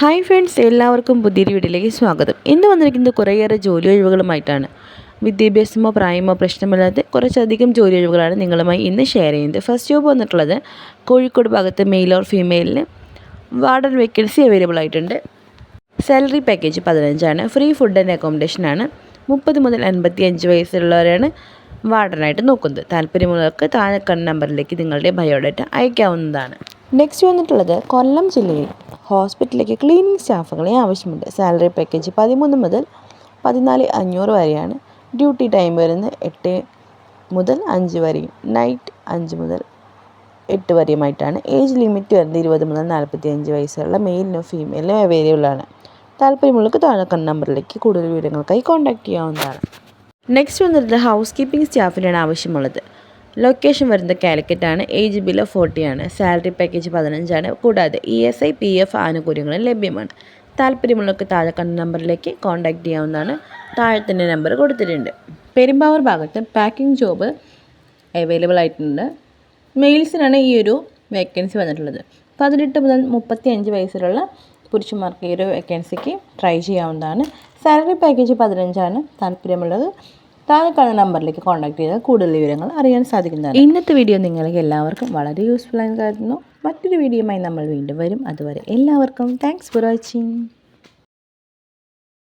Hi friends, എല്ലാവർക്കും പുതിയൊരു വീഡിയോയിലേക്ക് സ്വാഗതം. ഇന്ന് വന്നിരിക്കുന്നത് കുറേയേറെ ജോലി ഒഴിവുകളുമായിട്ടാണ്. വിദ്യാഭ്യാസമോ പ്രായമോ പ്രശ്നമില്ലാത്ത കുറച്ചധികം ജോലി ഒഴിവുകളാണ് നിങ്ങളുമായി ഇന്ന് ഷെയർ ചെയ്യുന്നത്. ഫസ്റ്റ് ജോബ് വന്നിട്ടുള്ളത് കോഴിക്കോട് ഭാഗത്ത് മെയിൽ ഓർ ഫീമെയിലിന് വാർഡൻ വേക്കൻസി അവൈലബിൾ ആയിട്ടുണ്ട്. Salary package 15 free food and അക്കോമഡേഷനാണ്. 30 മുതൽ 55 വയസ്സുള്ളവരാണ് വാർഡനായിട്ട് നോക്കുന്നത്. താല്പര്യമുള്ളവർക്ക് താഴെ കണ്ട നമ്പറിലേക്ക് നിങ്ങളുടെ ബയോഡാറ്റ അയക്കാവുന്നതാണ്. നെക്സ്റ്റ് വന്നിട്ടുള്ളത് കൊല്ലം ജില്ലയിൽ ഹോസ്പിറ്റലിലേക്ക് ക്ലീനിങ് സ്റ്റാഫുകളെ ആവശ്യമുണ്ട്. സാലറി പാക്കേജ് 13 മുതൽ 14,500 വരെയാണ്. ഡ്യൂട്ടി ടൈം വരുന്നത് 8 മുതൽ 5 വരെയും നൈറ്റ് 5 മുതൽ 8 വരെയുമായിട്ടാണ്. ഏജ് ലിമിറ്റ് വരുന്നത് 20 മുതൽ 45 വയസ്സുള്ള മെയിലിനും ഫീമെയിലിനും അവൈലബിൾ ആണ്. താല്പര്യമുള്ളവർക്ക് താഴെ കണ്ട നമ്പറിലേക്ക് കൂടുതൽ വിവരങ്ങൾക്കായി കോൺടാക്റ്റ് ചെയ്യാവുന്നതാണ്. നെക്സ്റ്റ് വന്നിട്ട് ഹൗസ് കീപ്പിംഗ് സ്റ്റാഫിനാണ് ആവശ്യമുള്ളത്. ലൊക്കേഷൻ വരുന്നത് കാലിക്കറ്റാണ്. ഏജ് ബിലോ 40 ആണ്. സാലറി പാക്കേജ് 15 കൂടാതെ ESI PF ആനുകൂല്യങ്ങളും ലഭ്യമാണ്. താല്പര്യമുള്ളവർക്ക് താഴെ കണ്ട നമ്പറിലേക്ക് കോൺടാക്റ്റ് ചെയ്യാവുന്നതാണ്. താഴെ തന്നെ നമ്പർ കൊടുത്തിട്ടുണ്ട്. പെരുമ്പാവൂർ ഭാഗത്ത് പാക്കിംഗ് ജോബ് അവൈലബിൾ ആയിട്ടുണ്ട്. മെയിൽസിനാണ് ഈ ഒരു വേക്കൻസി വന്നിട്ടുള്ളത്. 18 മുതൽ 35 വയസ്സിലുള്ള പുരുഷന്മാർക്ക് ഈ ഒരു വേക്കൻസിക്ക് ട്രൈ ചെയ്യാവുന്നതാണ്. Salary package 15. താല്പര്യമുള്ളത് താഴെ കാണുന്ന നമ്പറിലേക്ക് കോൺടാക്ട് ചെയ്താൽ കൂടുതൽ വിവരങ്ങൾ അറിയാൻ സാധിക്കുന്നതാണ്. ഇന്നത്തെ വീഡിയോ നിങ്ങൾക്ക് എല്ലാവർക്കും വളരെ യൂസ്ഫുൾ ആയി കരുതുന്നു. മറ്റൊരു വീഡിയോയുമായി നമ്മൾ വീണ്ടും വരും. അതുവരെ എല്ലാവർക്കും താങ്ക്സ് ഫോർ വാച്ചിങ്.